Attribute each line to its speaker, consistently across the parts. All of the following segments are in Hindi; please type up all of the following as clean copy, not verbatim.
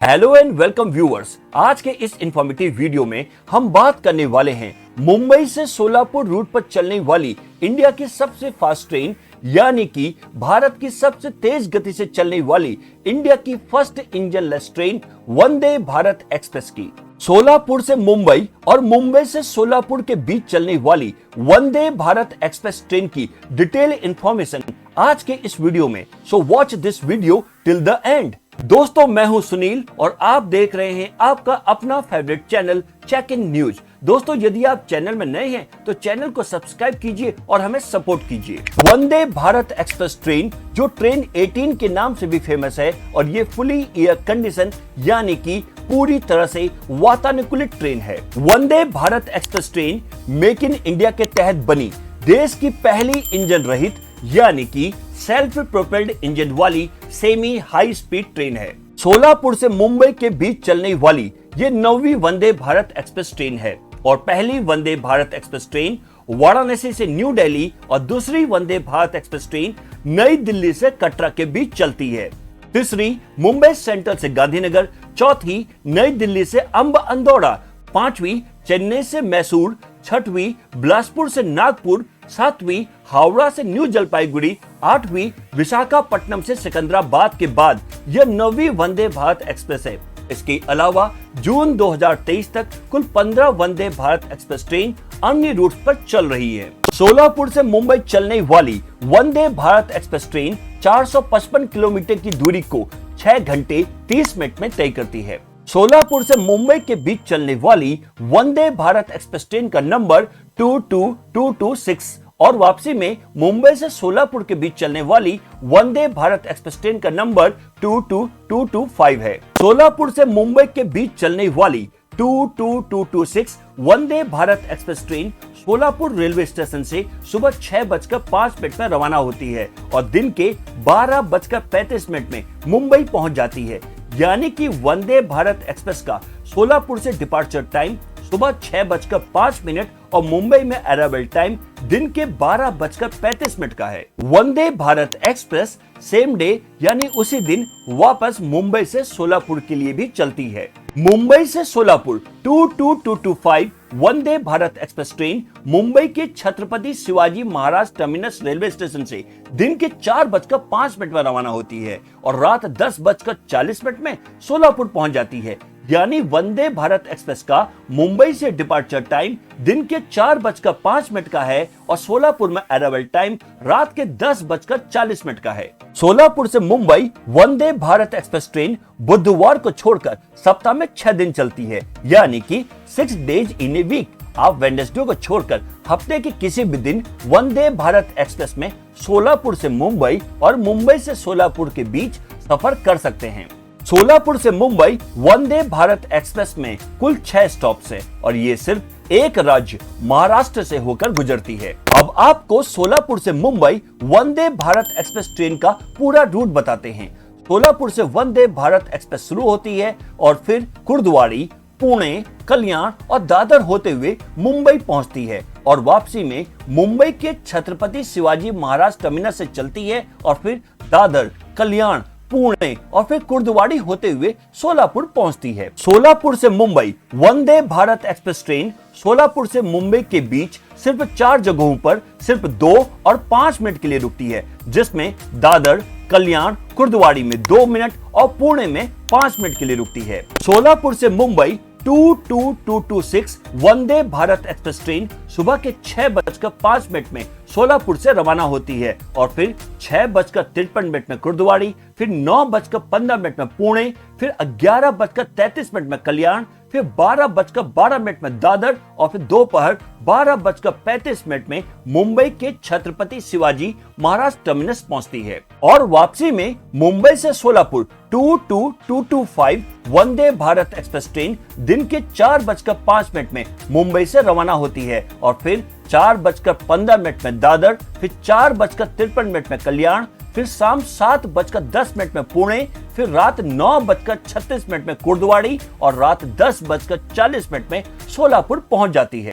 Speaker 1: Hello and welcome viewers. आज के इस इंफॉर्मेटिव वीडियो में हम बात करने वाले हैं मुंबई से सोलापुर रूट पर चलने वाली इंडिया की सबसे फास्ट ट्रेन यानी कि भारत की सबसे तेज गति से चलने वाली इंडिया की फर्स्ट इंजन लेस ट्रेन वंदे भारत एक्सप्रेस की। सोलापुर से मुंबई और मुंबई से सोलापुर के बीच चलने वाली वंदे भारत एक्सप्रेस ट्रेन की डिटेल इंफॉर्मेशन आज के इस वीडियो में, so watch this video till the end. दोस्तों, मैं हूं सुनील और आप देख रहे हैं आपका अपना favourite channel check in news. दोस्तों, यदि आप चैनल में नए हैं तो चैनल को सब्सक्राइब कीजिए और हमें सपोर्ट कीजिए। वंदे भारत एक्सप्रेस ट्रेन, जो ट्रेन 18 के नाम से भी फेमस है, और ये फुली एयर कंडीशन यानी कि पूरी तरह से वातानुकूलित ट्रेन है। Vande Bharat express train make in India के तहत बनी देश की पहली इंजन रहित यानी कि सेल्फ प्रोपेल्ड इंजन वाली सेमी हाई स्पीड ट्रेन है। सोलापुर से मुंबई के बीच चलने वाली ये 9वीं वंदे भारत एक्सप्रेस ट्रेन है और पहली वंदे भारत एक्सप्रेस ट्रेन वाराणसी से न्यू दिल्ली और दूसरी वंदे भारत एक्सप्रेस ट्रेन नई दिल्ली से कटरा के बीच चलती है। तीसरी मुंबई सेंट्रल से गांधीनगर, चौथी नई दिल्ली से अंब अंदौड़ा, पांचवी चेन्नई से मैसूर, छठवीं बिलासपुर से नागपुर, सातवीं हावड़ा से न्यू जलपाईगुड़ी, आठवीं विशाखापट्टनम से सिकंदराबाद के बाद यह 9वीं वंदे भारत एक्सप्रेस है। इसके अलावा जून 2023 तक कुल 15 वंदे भारत एक्सप्रेस ट्रेन अन्य रूट पर चल रही है। सोलापुर से मुंबई चलने वाली वंदे भारत एक्सप्रेस ट्रेन 455 किलोमीटर की दूरी को 6 घंटे 30 मिनट में तय करती है। सोलापुर से मुंबई के बीच चलने वाली वंदे भारत एक्सप्रेस ट्रेन का नंबर 22226 और वापसी में मुंबई से सोलापुर के बीच चलने वाली वंदे भारत एक्सप्रेस ट्रेन का नंबर 22225 है। सोलापुर से मुंबई के बीच चलने वाली 22226 Vande Bharat express train Solapur railway station से सुबह 6:05 में रवाना होती है और दिन के 12:35 में मुंबई पहुंच जाती है। यानी कि वंदे भारत एक्सप्रेस का सोलापुर से डिपार्चर टाइम सुबह 6:05 और मुंबई में अराइवल टाइम दिन के 12:35 का है। Vande Bharat express same day यानी उसी दिन वापस मुंबई से सोलापुर के लिए भी चलती है। मुंबई से सोलापुर 22225 वंदे भारत एक्सप्रेस ट्रेन मुंबई के Chhatrapati Shivaji Maharaj terminus railway station से दिन के 4:05 में रवाना होती है और रात 10:40 में सोलापुर पहुंच जाती है। यानी वंदे भारत एक्सप्रेस का मुंबई से डिपार्चर टाइम दिन के 4:05 का है और सोलापुर में अराइवल टाइम रात के 10:40 का है। सोलापुर से मुंबई वंदे भारत एक्सप्रेस ट्रेन बुधवार को छोड़कर सप्ताह में 6 दिन चलती है यानी कि 6 डेज इन ए वीक। आप वेडनेसडे को छोड़कर हफ्ते के किसी भी दिन वंदे भारत एक्सप्रेस में सोलापुर से मुंबई और मुंबई से सोलापुर के बीच सफर कर सकते हैं। सोलापुर से मुंबई वंदे भारत एक्सप्रेस में कुल 6 स्टॉप्स हैं और ये सिर्फ एक राज्य महाराष्ट्र से होकर गुजरती है। अब आपको सोलापुर से मुंबई वंदे भारत एक्सप्रेस ट्रेन का पूरा रूट बताते हैं। सोलापुर से वंदे भारत एक्सप्रेस शुरू होती है और फिर कुर्दवाड़ी, पुणे, कल्याण और दादर होते हुए मुंबई पहुंचती है और वापसी में मुंबई के छत्रपति शिवाजी महाराज टर्मिनस से चलती है और फिर दादर, कल्याण, पुणे और फिर कुर्दवाड़ी होते हुए सोलापुर पहुंचती है। सोलापुर से मुंबई वंदे भारत एक्सप्रेस ट्रेन सोलापुर से मुंबई के बीच सिर्फ 4 जगहों पर सिर्फ 2 और 5 मिनट के लिए रुकती है, जिसमें दादर, कल्याण, कुर्दवाड़ी में 2 मिनट और पुणे में 5 मिनट के लिए रुकती है। सोलापुर से मुंबई 22226 वंदे भारत एक्सप्रेस ट्रेन सुबह के 6:05 में सोलापुर से रवाना होती है और फिर 6:53 में कुर्दवाड़ी, फिर 9:15 में पुणे, फिर 11:33 में कल्याण, फिर 12:12 में दादर और फिर दोपहर 12:35 में मुंबई के छत्रपति शिवाजी महाराज टर्मिनस पहुंचती है और वापसी में मुंबई से सोलापुर 22225 वंदे भारत एक्सप्रेस ट्रेन दिन के 4:05 में मुंबई से रवाना होती है और फिर 4:15 में दादर, फिर 4:53 में कल्याण, फिर शाम 7:10 में पुणे, फिर रात 9:36 में कुर्दवाड़ी और रात 10:40 में सोलापुर पहुंच जाती है।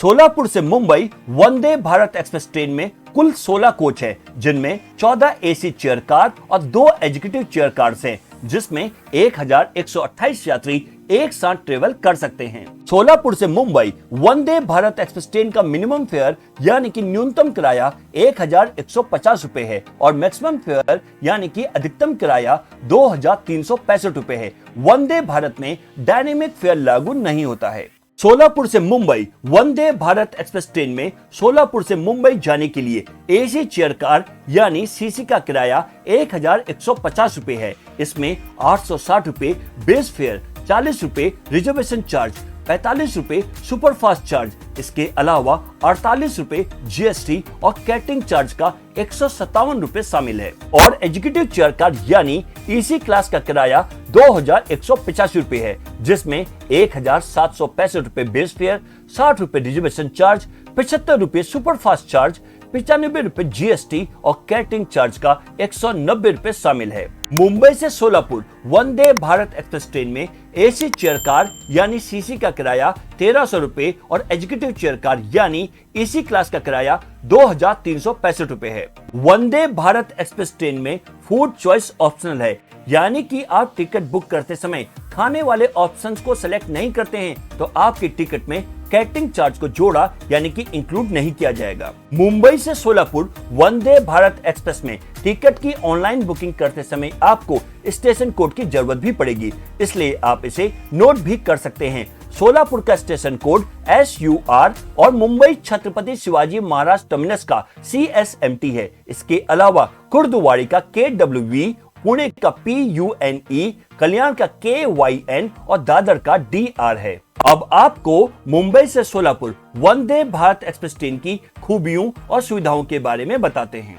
Speaker 1: सोलापुर से मुंबई वंदे भारत एक्सप्रेस ट्रेन में कुल 16 कोच है, जिनमें 14 एसी चेयर कार और 2 एग्जीक्यूटिव चेयर कार्स हैं। जिसमें 1128 यात्री एक साथ ट्रेवल कर सकते हैं। सोलापुर से मुंबई वंदे भारत एक्सप्रेस ट्रेन का मिनिमम फेयर यानी कि न्यूनतम किराया 1150 रुपए है और मैक्सिमम फेयर यानी कि अधिकतम किराया 2365 रुपए है। वंदे भारत में डायनेमिक फेयर लागू नहीं होता है। सोलापुर से मुंबई वंदे भारत एक्सप्रेस ट्रेन में सोलापुर से मुंबई जाने के लिए एसी चेयर कार यानी सीसी का किराया 1150 रुपए है। इसमें 860 रुपए बेस फेयर, 40 रुपए रिजर्वेशन चार्ज, 45 रुपए सुपरफास्ट चार्ज, इसके अलावा 48 रुपए जीएसटी और कैटरिंग चार्ज का 157 रुपए शामिल है। और एग्जीक्यूटिव चेयर कार यानी ईसी क्लास का किराया 2185 रुपए है, जिसमें 1765 रुपए बेस फेयर, 60 रुपए रिजर्वेशन चार्ज, 75 रुपए सुपरफास्ट चार्ज, 95 रुपए जीएसटी और कैटरिंग चार्ज का 190 रुपए शामिल है। मुंबई से सोलापुर वंदे भारत एक्सप्रेस ट्रेन में एसी चेयर कार यानी सीसी का किराया 1300 रुपए और एग्जीक्यूटिव चेयर कार यानी ईसी क्लास का किराया 2365 रुपए है। वंदे भारत एक्सप्रेस ट्रेन में फूड चॉइस ऑप्शनल है, यानी कि आप टिकट बुक करते समय खाने वाले ऑप्शंस को सिलेक्ट नहीं करते हैं तो आपकी टिकट में कैटरिंग चार्ज को जोड़ा यानी कि इंक्लूड नहीं किया जाएगा। मुंबई से सोलापुर वंदे भारत एक्सप्रेस में टिकट की ऑनलाइन बुकिंग करते समय आपको स्टेशन कोड की जरूरत भी पड़ेगी, इसलिए आप इसे नोट भी कर सकते हैं। सोलापुर का स्टेशन कोड SUR और मुंबई छत्रपति शिवाजी महाराज टर्मिनस का CSMT है। इसके अलावा कुर्दुवाड़ी का KWV, पुणे का PUNE, कल्याण का KYN और दादर का DR है। अब आपको मुंबई से सोलापुर वंदे भारत एक्सप्रेस ट्रेन की खूबियों और सुविधाओं के बारे में बताते हैं।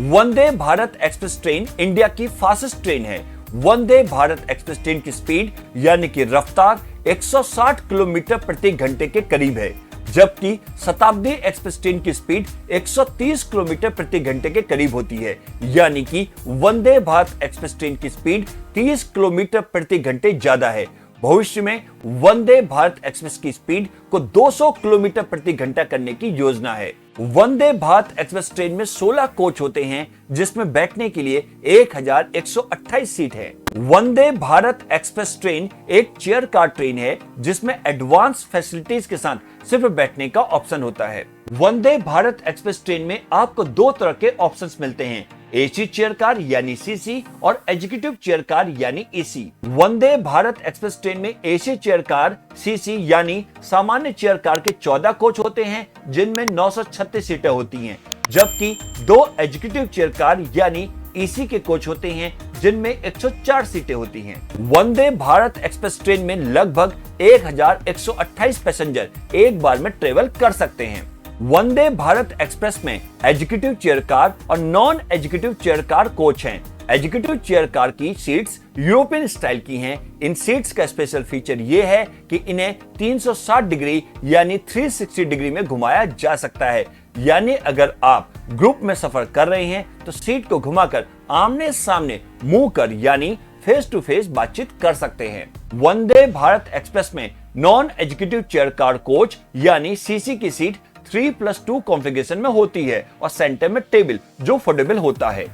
Speaker 1: वंदे भारत एक्सप्रेस ट्रेन इंडिया की फास्टेस्ट ट्रेन है। वंदे भारत एक्सप्रेस ट्रेन की स्पीड यानी कि रफ्तार 160 किलोमीटर प्रति घंटे के करीब है, जबकि शताब्दी एक्सप्रेस ट्रेन की स्पीड 130 किलोमीटर प्रति घंटे के करीब होती है, यानी कि वंदे भारत एक्सप्रेस ट्रेन की स्पीड 30 किलोमीटर प्रति घंटे ज्यादा है। भविष्य में वंदे भारत एक्सप्रेस की स्पीड को 200 किलोमीटर प्रति घंटा करने की योजना है। वंदे भारत एक्सप्रेस ट्रेन में 16 कोच होते हैं, जिसमें बैठने के लिए 1128 सीट है। वंदे भारत एक्सप्रेस ट्रेन एक चेयर कार ट्रेन है, जिसमें एडवांस फैसिलिटीज के साथ सिर्फ बैठने का ऑप्शन होता है। वंदे भारत एक्सप्रेस ट्रेन में आपको दो तरह के ऑप्शंस मिलते हैं, एसी चेयर कार यानी सीसी और एग्जीक्यूटिव चेयर कार यानी एसी। वंदे भारत एक्सप्रेस ट्रेन में एसी चेयर कार सीसी यानी सामान्य चेयर कार के 14 कोच होते हैं, जिनमें 936 सीटें होती हैं, जबकि दो एग्जीक्यूटिव चेयर कार यानी ईसी के कोच होते हैं, जिनमें 104 सीटें होती हैं। वंदे भारत एक्सप्रेस ट्रेन में लगभग 1128 पैसेंजर एक बार में ट्रेवल कर सकते हैं। वंदे भारत एक्सप्रेस में एग्जीक्यूटिव चेयर कार और non executive chair car coach हैं। एग्जीक्यूटिव चेयर कार की सीट्स यूरोपियन स्टाइल की हैं। इन सीट्स का स्पेशल फीचर ये है कि इन्हें 360 डिग्री यानी 360 डिग्री में घुमाया जा सकता है, यानी अगर आप ग्रुप में सफर कर रहे हैं तो सीट को घुमाकर आमने सामने मुंह कर यानी फेस टू फेस बातचीत कर सकते हैं। वंदे भारत एक्सप्रेस में non executive chair car coach यानी सीसी की सीट 3+2 कॉन्फ़िगरेशन में होती है और सेंटर में टेबल जो फोल्डेबल होता है।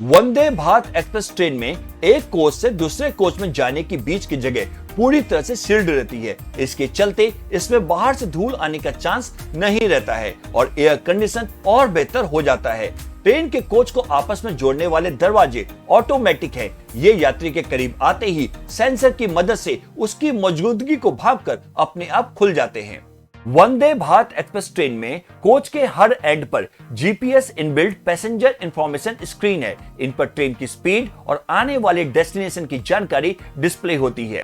Speaker 1: वंदे भारत एक्सप्रेस ट्रेन में एक कोच से दूसरे कोच में जाने की बीच की जगह पूरी तरह से सील्ड रहती है। इसके चलते इसमें बाहर से धूल आने का चांस नहीं रहता है और एयर कंडीशन और बेहतर हो जाता है। ट्रेन के कोच को आपस में जोड़ने वाले दरवाजे ऑटोमेटिक है। ये यात्री के करीब आते ही सेंसर की मदद से उसकी मौजूदगी को भांपकर अपने आप खुल जाते हैं। वंदे भारत एक्सप्रेस ट्रेन में कोच के हर एंड पर GPS inbuilt passenger information screen है। इन पर ट्रेन की स्पीड और आने वाले डेस्टिनेशन की जानकारी डिस्प्ले होती है।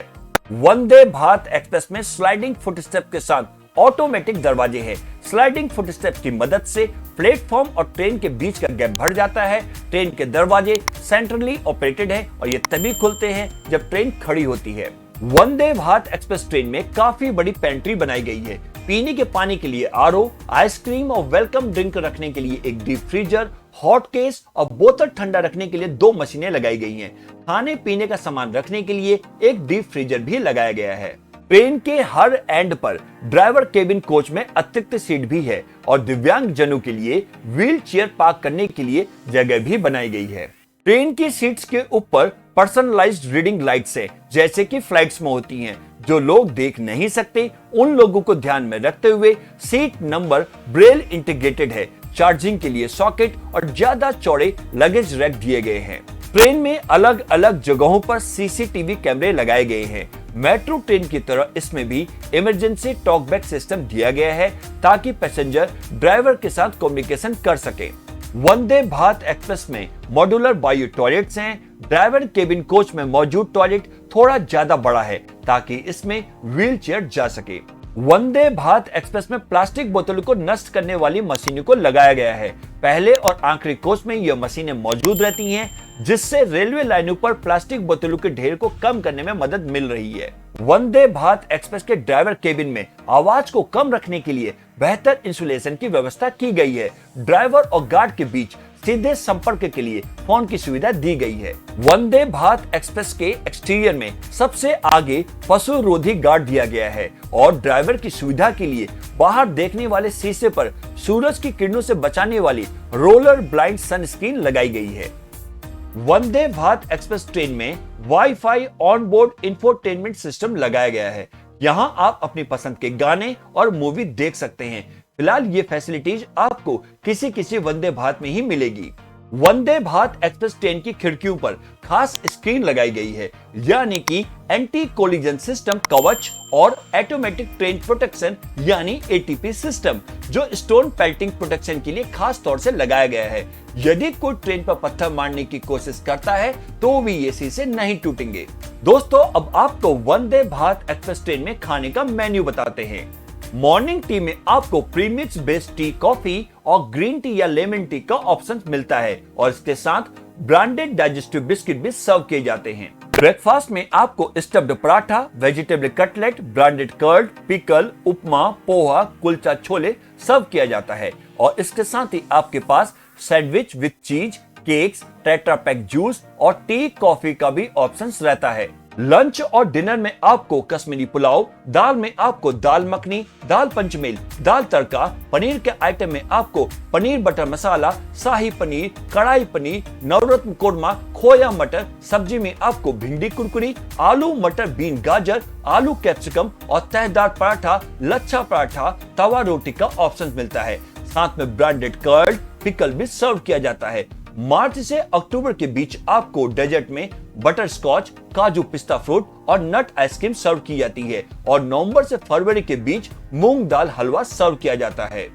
Speaker 1: वंदे भारत एक्सप्रेस में स्लाइडिंग फुटस्टेप के साथ ऑटोमेटिक दरवाजे हैं। स्लाइडिंग फुटस्टेप की मदद से प्लेटफॉर्म और ट्रेन के बीच का गैप भर जाता है। ट्रेन के दरवाजे सेंट्रली ऑपरेटेड हैं और ये तभी खुलते हैं जब ट्रेन खड़ी होती है। वंदे भारत एक्सप्रेस ट्रेन में काफी बड़ी पेंट्री बनाई गई है। पीने के पानी के लिए आरओ, आइसक्रीम और वेलकम ड्रिंक रखने के लिए एक डीप फ्रीजर, हॉट केस और बोतल ठंडा रखने के लिए 2 मशीनें लगाई गई हैं। खाने पीने का सामान रखने के लिए एक डीप फ्रीजर भी लगाया गया है। ट्रेन के हर एंड पर ड्राइवर केबिन कोच में अतिरिक्त सीट भी है और दिव्यांग जनों के लिए व्हील चेयर पार्क करने के लिए जगह भी बनाई गई है। ट्रेन की सीट्स के ऊपर पर्सनलाइज्ड रीडिंग लाइट्स है, जैसे कि फ्लाइट्स में होती हैं, जो लोग देख नहीं सकते उन लोगों को ध्यान में रखते हुए सीट नंबर ब्रेल इंटीग्रेटेड है। चार्जिंग के लिए सॉकेट और ज्यादा चौड़े लगेज रैक दिए गए हैं। ट्रेन में अलग अलग जगहों पर सीसीटीवी कैमरे लगाए गए हैं। मेट्रो ट्रेन की तरह इसमें भी इमरजेंसी टॉकबैक सिस्टम दिया गया है, ताकि पैसेंजर ड्राइवर के साथ कम्युनिकेशन कर सके। वंदे भारत एक्सप्रेस में मॉड्यूलर बायो टॉयलेट्स हैं। ड्राइवर केबिन कोच में मौजूद टॉयलेट थोड़ा ज्यादा बड़ा है, ताकि इसमें व्हील चेयर जा सके। वंदे भारत एक्सप्रेस में प्लास्टिक बोतलों को नष्ट करने वाली मशीनों को लगाया गया है। पहले और आखिरी कोच में यह मशीनें मौजूद रहती हैं, जिससे रेलवे लाइनों पर प्लास्टिक बोतलों के ढेर को कम करने में मदद मिल रही है। वंदे भारत एक्सप्रेस के ड्राइवर केबिन में आवाज को कम रखने के लिए बेहतर इंसुलेशन की व्यवस्था की गई है। ड्राइवर और गार्ड के बीच सीधे संपर्क के लिए फोन की सुविधा दी गई है। वंदे भारत एक्सप्रेस के एक्सटीरियर में सबसे आगे पशु रोधी गार्ड दिया गया है और ड्राइवर की सुविधा के लिए बाहर देखने वाले शीशे पर सूरज की किरणों से बचाने वाली रोलर ब्लाइंड सनस्क्रीन लगाई गई है। वंदे भारत एक्सप्रेस ट्रेन में wifi on board infotainment system लगाया गया है। यहां आप अपनी पसंद के गाने और मूवी देख सकते हैं। फिलहाल ये फैसिलिटीज आपको किसी वंदे भारत में ही मिलेगी। वंदे भारत एक्सप्रेस ट्रेन की खिड़कियों पर खास स्क्रीन लगाई गई है, यानी कि एंटी कोलिजन सिस्टम कवच और ऑटोमेटिक ट्रेन प्रोटेक्शन यानी एटीपी सिस्टम, जो स्टोन पेल्टिंग प्रोटेक्शन के लिए खास तौर से लगाया गया है। यदि कोई ट्रेन पर पत्थर मारने की कोशिश करता है तो भी ये शीशे नहीं टूटेंगे। दोस्तों, अब आपको वंदे भारत एक्सप्रेस ट्रेन में खाने का मेन्यू बताते हैं। मॉर्निंग टी में आपको प्रीमिक्स बेस्ड टी, कॉफी और ग्रीन टी या लेमन टी का ऑप्शन मिलता है और इसके साथ ब्रांडेड डाइजेस्टिव बिस्किट भी सर्व किए जाते हैं। ब्रेकफास्ट में आपको stuffed paratha, vegetable cutlet, branded curd, pickle, upma, poha, kulcha, chole serve किया जाता है और इसके साथ ही आपके पास sandwich with cheese, cakes, tetra pack juice और टी, कॉफी का भी ऑप्शन रहता है। लंच और डिनर में आपको कश्मीरी पुलाव, दाल में आपको दाल मखनी, दाल पंचमेल, दाल तड़का, पनीर के आइटम में आपको पनीर बटर मसाला, शाही पनीर, कढ़ाई पनीर, नवरत्न कोरमा, खोया मटर, सब्जी में आपको भिंडी कुरकुरी, आलू मटर बीन गाजर, आलू कैप्सिकम और तहदार पराठा, लच्छा पराठा, तवा रोटी का ऑप्शन मिलता है। साथ में ब्रांडेड कर्ड, पिकल भी सर्व किया जाता है। मार्च से अक्टूबर के बीच आपको डेजर्ट में बटर स्कॉच, काजू पिस्ता फ्रूट और नट आइसक्रीम सर्व की जाती है और नवंबर से फरवरी के बीच मूंग दाल हलवा सर्व किया जाता है।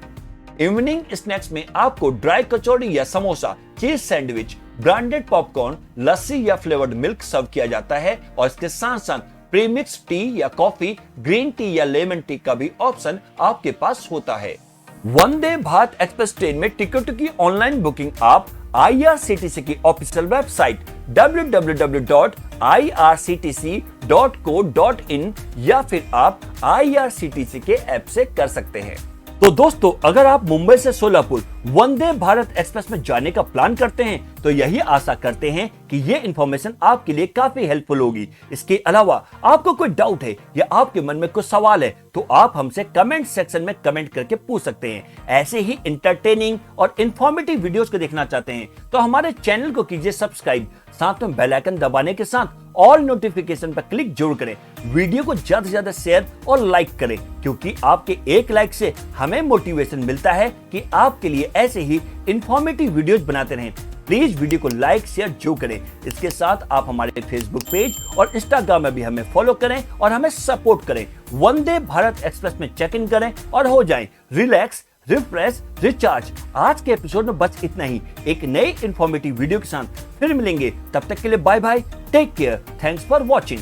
Speaker 1: इवनिंग स्नैक्स में आपको ड्राई कचौड़ी या samosa, cheese sandwich, branded popcorn, लस्सी या फ्लेवर्ड मिल्क सर्व किया जाता है और इसके साथ साथ प्रीमिक्स टी या कॉफी, ग्रीन टी या लेमन टी का भी ऑप्शन आपके पास होता है। वंदे भारत एक्सप्रेस ट्रेन में टिकट की ऑनलाइन बुकिंग आप IRCTC की ऑफिशियल वेबसाइट www.irctc.co.in या फिर आप IRCTC के ऐप से कर सकते हैं। तो दोस्तों, अगर आप मुंबई से सोलापुर वंदे भारत एक्सप्रेस में जाने का प्लान करते हैं तो यही आशा करते हैं कि ये इन्फॉर्मेशन आपके लिए काफी हेल्पफुल होगी। इसके अलावा आपको कोई डाउट है या आपके मन में कोई सवाल है तो आप हमसे कमेंट सेक्शन में कमेंट करके पूछ सकते हैं। ऐसे ही इंटरटेनिंग और इंफॉर्मेटिव वीडियोस को देखना चाहते हैं तो हमारे चैनल को कीजिए सब्सक्राइब, साथ में बेल आइकन दबाने के साथ ऑल नोटिफिकेशन पर क्लिक जरूर करें। वीडियो को ज्यादा से ज्यादा शेयर और लाइक करें, क्योंकि आपके एक लाइक से हमें मोटिवेशन मिलता है कि आपके लिए ऐसे ही इंफॉर्मेटिव वीडियोस बनाते रहें। प्लीज वीडियो को लाइक शेयर जो करें। इसके साथ आप हमारे फेसबुक पेज और इंस्टाग्राम में भी हमें फॉलो करें और हमें सपोर्ट करें। वंदे भारत एक्सप्रेस में चेक इन करें और हो जाएं रिलैक्स, रिफ्रेश, रिचार्ज। आज के एपिसोड में बस इतना ही। एक नई इंफॉर्मेटिव वीडियो के साथ फिर मिलेंगे। तब तक के लिए bye bye, take care, thanks for watching.